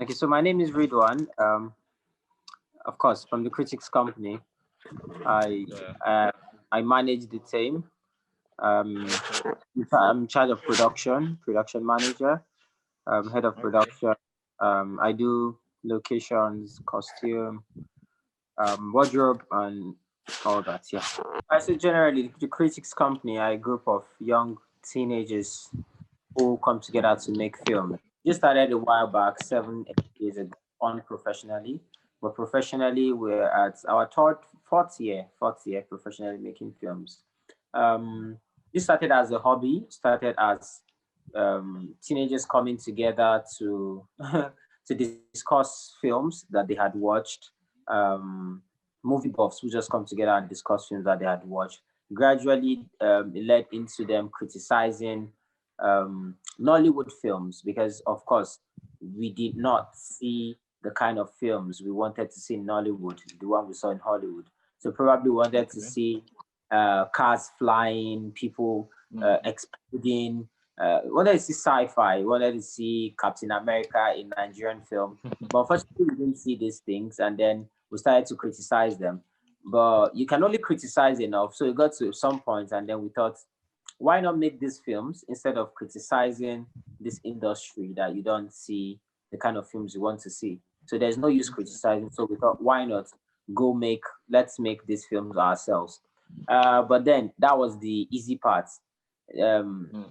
Okay, so my name is Ridwan. Of course, from the Critics Company. I Yeah. uh, I manage the team. Um, I'm in charge of production manager, head of Okay. production. I do locations, costume, wardrobe, and all that. Yeah. I say generally, the Critics Company are a group of young teenagers who come together to make film. Just started a while back, 7, 8 years ago, unprofessionally. But professionally, we're at our fourth year professionally making films. Um, this started as a hobby, started as teenagers coming together to to discuss films that they had watched. Um, Movie buffs who just come together and discuss films that they had watched. Gradually, it led into them criticizing Nollywood films because, of course, we did not see the kind of films we wanted to see in Nollywood, the one we saw in Hollywood. So probably wanted to Okay. see cars flying, people Mm. exploding. Wanted to see sci-fi. Wanted to see Captain America in Nigerian film. But unfortunately, we didn't see these things, and then we started to criticize them. But you can only criticize enough. So it got to some point, and then we thought, why not make these films instead of criticizing this industry that you don't see the kind of films you want to see? So there's no use criticizing. So we thought, why not let's make these films ourselves. But then that was the easy part. Um, Mm.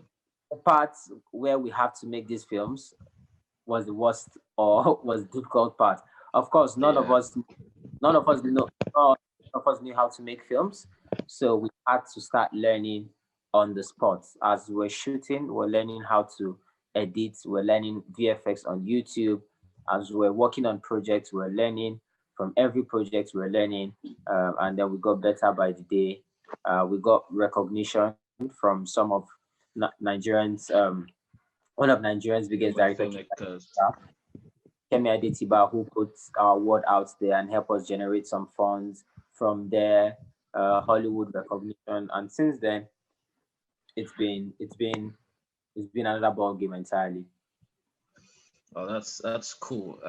the part where we have to make these films was the worst or was the difficult part. Of course, Yeah. none of us know, none of us knew how to make films, so we had to start learning on the spot. As we're shooting, we're learning how to edit. We're learning VFX on YouTube. As we're working on projects, we're learning from every project. We're learning, and then we got better by the day. We got recognition from some of Nigerians. One of Nigeria's biggest Well, director, filmmakers. Kemi Adetiba, who puts our word out there and help us generate some funds from there, Hollywood recognition, and since then it's been another ball game entirely. Oh, that's cool.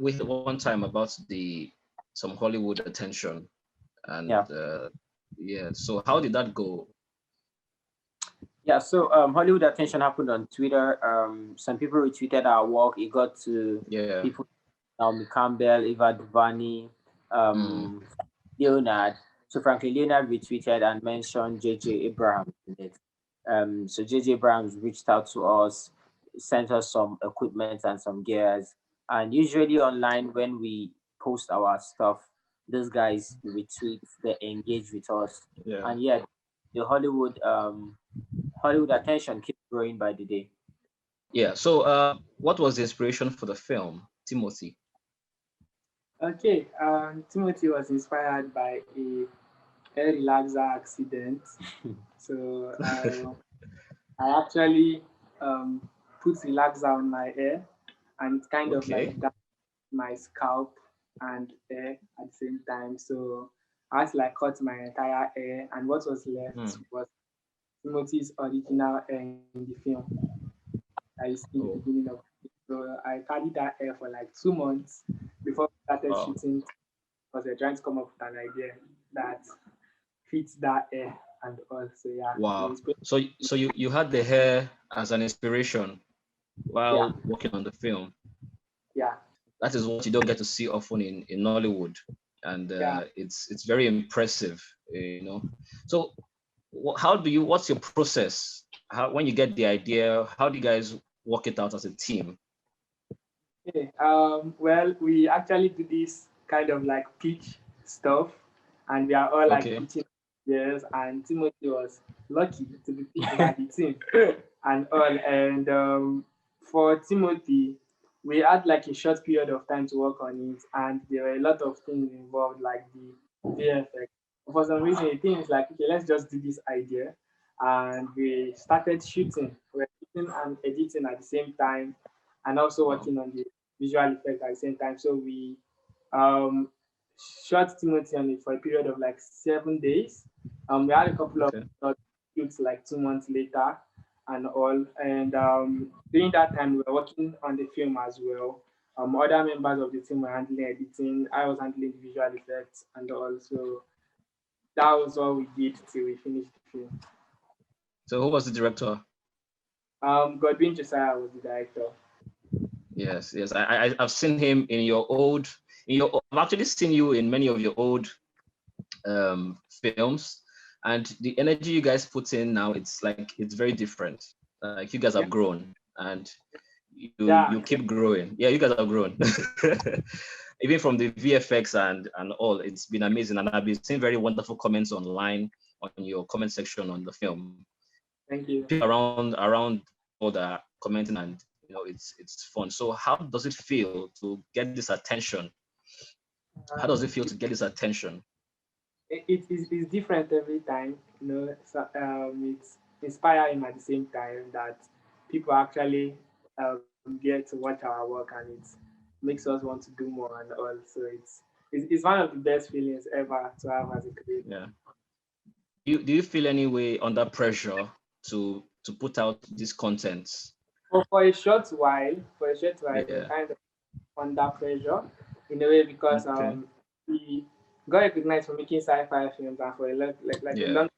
We had one time about the some Hollywood attention, and Yeah, yeah. So how did that go? yeah. So Hollywood attention happened on Twitter. Some people retweeted our work. It got to Yeah. people, Naomi Campbell, Eva Duvani, Mm. um, Leonard. So frankly, Leonard retweeted and mentioned JJ Abrahams in it. So JJ Abrams reached out to us, sent us some equipment and some gears. And usually online when we post our stuff, those guys retweet, they engage with us. Yeah. And yet the Hollywood attention keeps growing by the day. Yeah. So what was the inspiration for the film, Timothy? Okay, Timothy was inspired by a hair relaxer accident. So I actually um, put relaxer on my hair and it kind of like Okay. damaged my scalp and hair at the same time. So I had to like cut my entire hair, and what was left Hmm. was Timothy's original hair in the film that you see in the Oh, beginning of it. So I carried that hair for like 2 months before we started wow. shooting because we're trying to come up with an idea that fits that hair and all. So yeah, the Wow. inspiration. So you had the hair as an inspiration Yeah, while working on the film. yeah, That is what you don't get to see often in Nollywood, and yeah. it's very impressive, you know. So how do you? What's your process? How when you get the idea? How do you guys work it out as a team? Okay. Well, we actually do this kind of like pitch stuff, and we are all like Okay. pitching ideas. And Timothy was lucky to be picked by the team and all. And for Timothy, we had like a short period of time to work on it, and there were a lot of things involved, like the VFX. For some reason, the team is like, okay, let's just do this idea, and we started shooting. We were shooting and editing at the same time, and also Wow. working on the visual effect at the same time. So we um, shot Timothy on it for a period of like 7 days. We had a couple of Okay. shoots like 2 months later, and all. And during that time, we were working on the film as well. Other members of the team were handling editing. I was handling the visual effects and all. So that was what we did till we finished the film. So who was the director? Godwin Josiah was the director. Yes, yes. I've seen him in your old. I've actually seen you in many of your old films, and the energy you guys put in now, it's very different. Like you guys have grown, and you keep growing. Yeah, you guys have grown. Even from the VFX and all, it's been amazing. And I've been seeing very wonderful comments online on your comment section on the film. Thank you. People around all that commenting, and it's fun. So how does it feel to get this attention? How does it feel to get this attention? It's different every time. So, it's inspiring at the same time that people actually get to watch our work, and it makes us want to do more and all. So it's one of the best feelings ever to have as a creator. Yeah. Do you feel any way under pressure to put out these contents? For a short while, Yeah. we're kind of under pressure in a way because we got recognized for making sci-fi films, and for a long time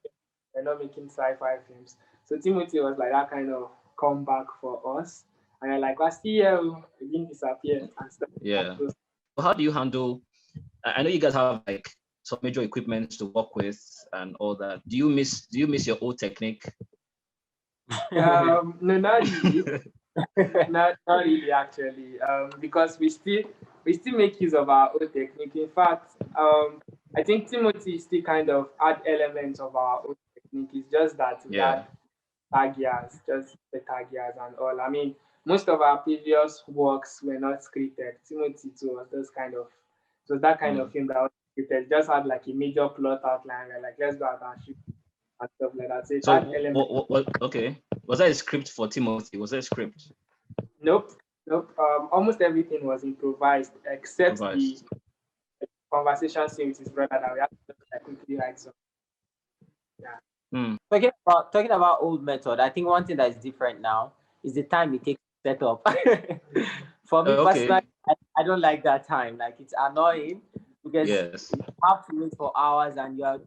we're not making sci-fi films. So Timothy was like that kind of comeback for us, and you're like, "What's here? We didn't disappear," and stuff. Yeah. How do you handle? I know you guys have like some major equipment to work with and all that. Do you miss your old technique? No, not really. not really actually. Because we still make use of our old technique. In fact, I think Timothy still kind of add elements of our old technique. It's just that we had tag years, just the tag years and all. I mean, most of our previous works were not scripted. Timothy too was that kind of film that was scripted. Just had like a major plot outline, like let's go out and shoot and stuff like that. So okay. Was that a script for Timothy? Was that a script? Nope. Almost everything was improvised except the conversation scene with his brother that we had to quickly write. So, yeah. Talking about old method, I think one thing that is different now is the time it takes to set up. For me personally, I don't like that time. Like it's annoying because you have to wait for hours, and you're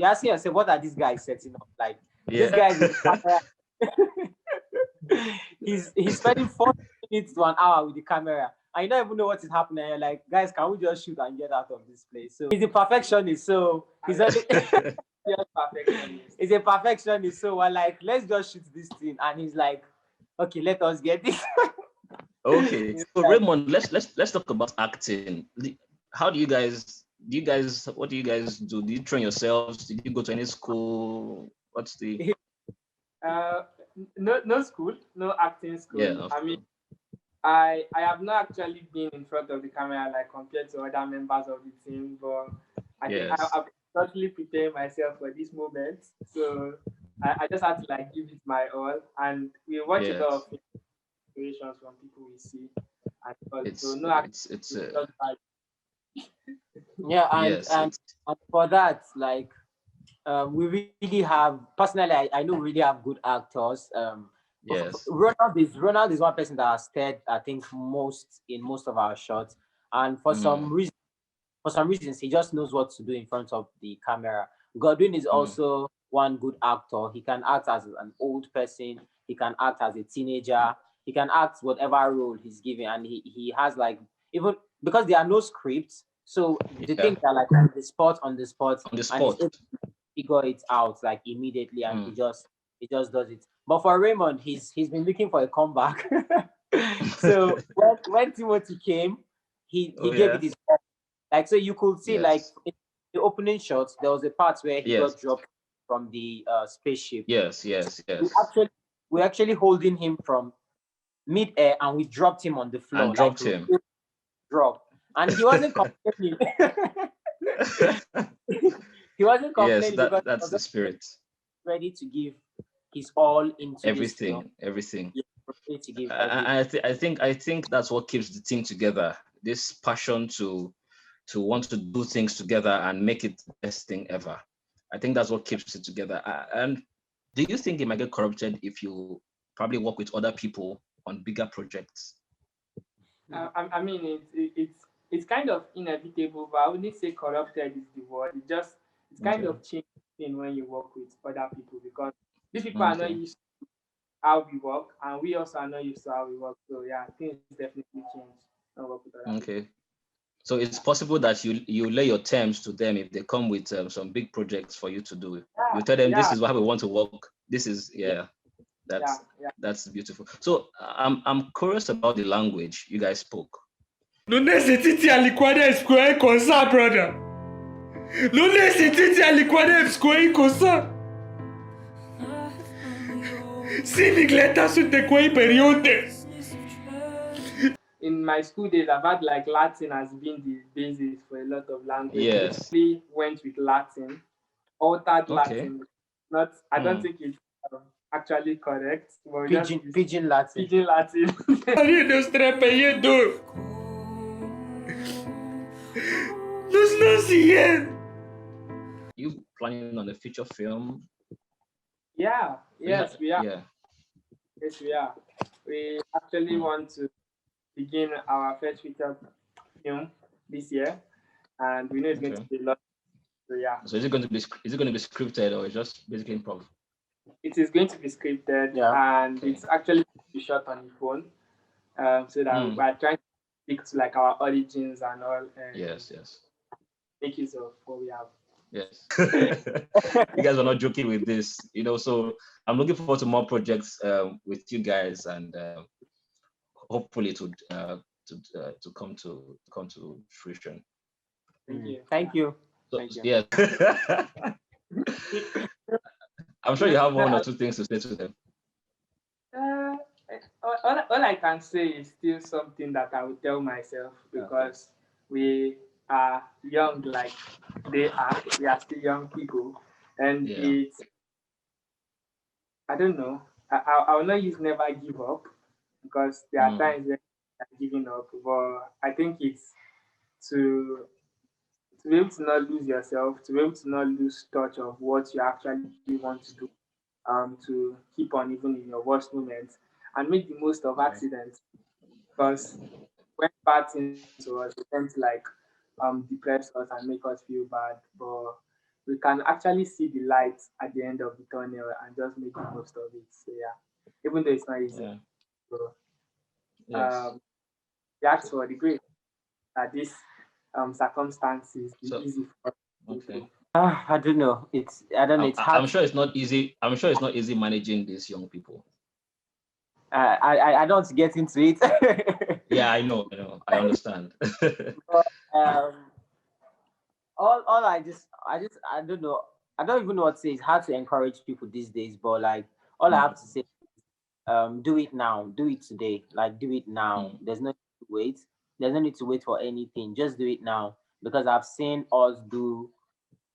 asking yourself, what are these guys setting up? Like this guy is he's spending 40 minutes to an hour with the camera, and you don't even know what is happening. You're like, guys, can we just shoot and get out of this place? So he's a perfectionist, so he's only he's a perfectionist. So we're like, let's just shoot this thing, and he's like, okay, let us get this. Okay, so Raymond, let's talk about acting. How do you guys? What do you guys do? Do you train yourselves? Did you go to any school? What's the? No school, no acting school. Yeah, I mean, I have not actually been in front of the camera like compared to other members of the team, but I think I've totally prepared myself for this moment. So I just had to like give it my all, and we watch a lot of inspirations from people we see, and so no acting. And for that, like. We really have personally. I know we really have good actors. Ronald is one person that has starred, I think, most of our shots, and for some reasons, he just knows what to do in front of the camera. Godwin is also one good actor. He can act as an old person. He can act as a teenager. He can act whatever role he's given, and he has like, even because there are no scripts, so the things are like on the spot. And figure it out like immediately, and he just does it. But for Raymond, he's been looking for a comeback. So when Timothy came, he gave it his best. Like, so you could see like in the opening shots, there was a part where he got dropped from the spaceship. Yes. We're actually holding him from mid-air, and we dropped him on the floor. And dropped him. And he wasn't complaining. He wasn't complaining. Yes, that's the spirit. Ready to give his all into everything. Yeah, to give I think that's what keeps the team together. This passion to want to do things together and make it the best thing ever. I think that's what keeps it together. And do you think it might get corrupted if you probably work with other people on bigger projects? I mean, it's kind of inevitable, but I wouldn't say corrupted is the word. It's kind of changing when you work with other people, because these people are not used to how we work, and we also are not used to how we work. So yeah, things definitely change when we work with other people. Okay. So it's possible that you lay your terms to them if they come with some big projects for you to do. You tell them this is how we want to work. This is that's beautiful. So I'm curious about the language you guys spoke. Non c'est titi aliquade square comme ça, brother. Non c'est titi aliquade square comme ça. Si Nigleta su te quei periode. In my school days, I've had like Latin has been the basis for a lot of languages. Yes. We went with Latin, altered Latin. I don't think it's actually correct. Pidgin Latin. Pidgin Latin. You planning on a feature film? Yeah. Yes, we are. Yeah. Yes, we are. We actually want to begin our first feature film this year, and we know it's going to be a lot. So yeah. So is it going to be scripted, or just basically improv? It is going to be scripted, and it's actually going to be shot on the phone, so that we're trying to stick to like our origins and all. And yes. Make use of what we have. Yes. You guys are not joking with this, so I'm looking forward to more projects with you guys, and hopefully to come to fruition. Thank you. So, yeah. I'm sure you have one or two things to say to them. All I can say is still something that I will tell myself, because we are young like they are. We are still young people, and I don't know. I will not use never give up, because there are times when I'm giving up, but I think it's to be able to not lose yourself, to be able to not lose touch of what you actually want to do, to keep on even in your worst moments, and make the most of accidents, because when bad things to us, they tend to like depress us and make us feel bad, but we can actually see the light at the end of the tunnel and just make the most of it. So yeah, even though it's not easy. Yeah. So Yes. we ask for the grace that this circumstances be easy for us. Okay. I don't know. It's hard. I'm sure it's not easy. I'm sure it's not easy managing these young people. I don't get into it. Yeah, I know. I understand. But, all I don't know. I don't even know what to say. It's hard to encourage people these days, but like all I have to say is, do it now, do it today, like do it now. There's no need to wait. There's no need to wait for anything. Just do it now, because I've seen us do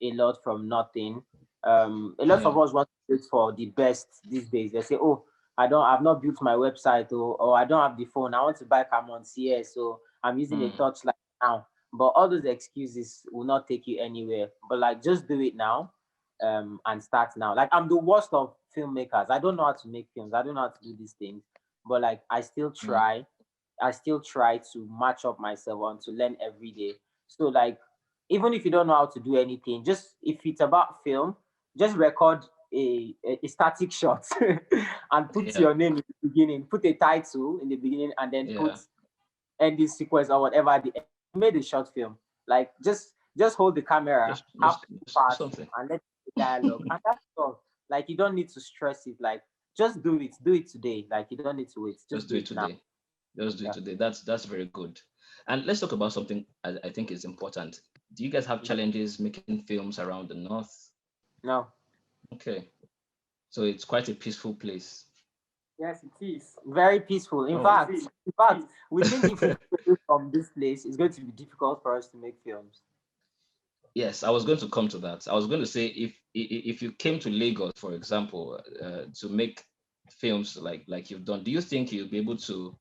a lot from nothing. A lot of us want to wait for the best these days. They say, "Oh, I've not built my website, or I don't have the phone. I want to buy Camon CS, so I'm using a Torchlight now." But all those excuses will not take you anywhere. But like, just do it now, and start now. Like, I'm the worst of filmmakers. I don't know how to make films. I don't know how to do these things. But like, I still try. I still try to match up myself and to learn every day. So like, even if you don't know how to do anything, just if it's about film, just record a static shot and put your name in the beginning, put a title in the beginning, and then put ending sequence or whatever at the end. You made a short film. Like, just hold the camera, and let the dialogue, and that's all. Like, you don't need to stress it. Like, just do it today. Like, you don't need to wait. Just do it today. Now. Just do it today. That's very good. And let's talk about something I think is important. Do you guys have challenges making films around the North? No. Okay. So it's quite a peaceful place. Yes, it is. Very peaceful. In fact, we think if we go from this place, it's going to be difficult for us to make films. Yes, I was going to come to that. I was going to say, if you came to Lagos, for example, to make films like you've done, do you think you'll be able to,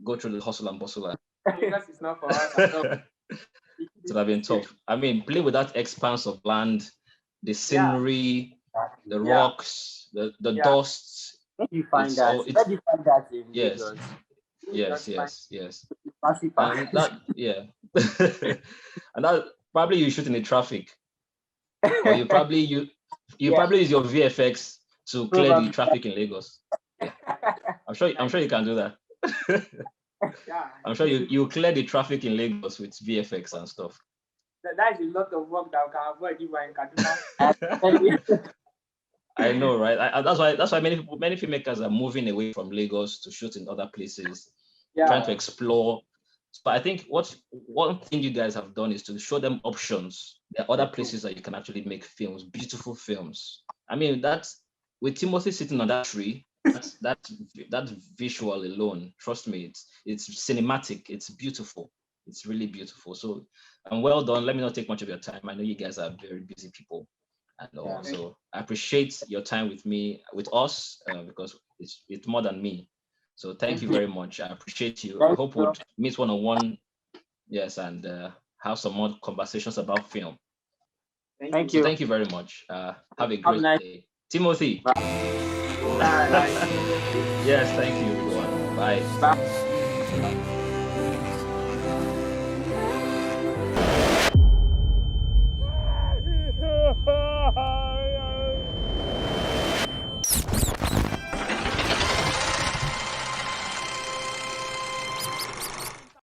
go through the hustle and bustle? Because it's not for us at all. It would have been tough. I mean, play with that expanse of land, the scenery, the Yeah. rocks, the Yeah. dust. Where do you find It's that? all it's Where do you find that in yes, Lagos? yes. Fancy And park. that yeah. And that probably you shoot in the traffic, or you probably Yeah. probably use your VFX to clear the Probably. traffic in Lagos. Yeah. I'm sure you can do that. Yeah. I'm sure you clear the traffic in Lagos with VFX and stuff. That is a lot of work that we can avoid if we're in Kaduna. I know, right? That's why many filmmakers are moving away from Lagos to shoot in other places, trying to Yeah. explore. So I think one thing you guys have done is to show them options. There are other places that you can actually make films, beautiful films. I mean, that's with Timothy sitting on that tree. That visual alone, trust me, it's cinematic. It's beautiful. It's really beautiful. So, and well done. Let me not take much of your time. I know you guys are very busy people. I know. Yeah. So I appreciate your time with us, because it's more than me. So thank you very much. I appreciate you. I hope we'll meet one-on-one. Yes, and have some more conversations about film. Thank So you. thank you very much. Have a great day. Timothy. Bye. Yes, thank you. Bye. Bye.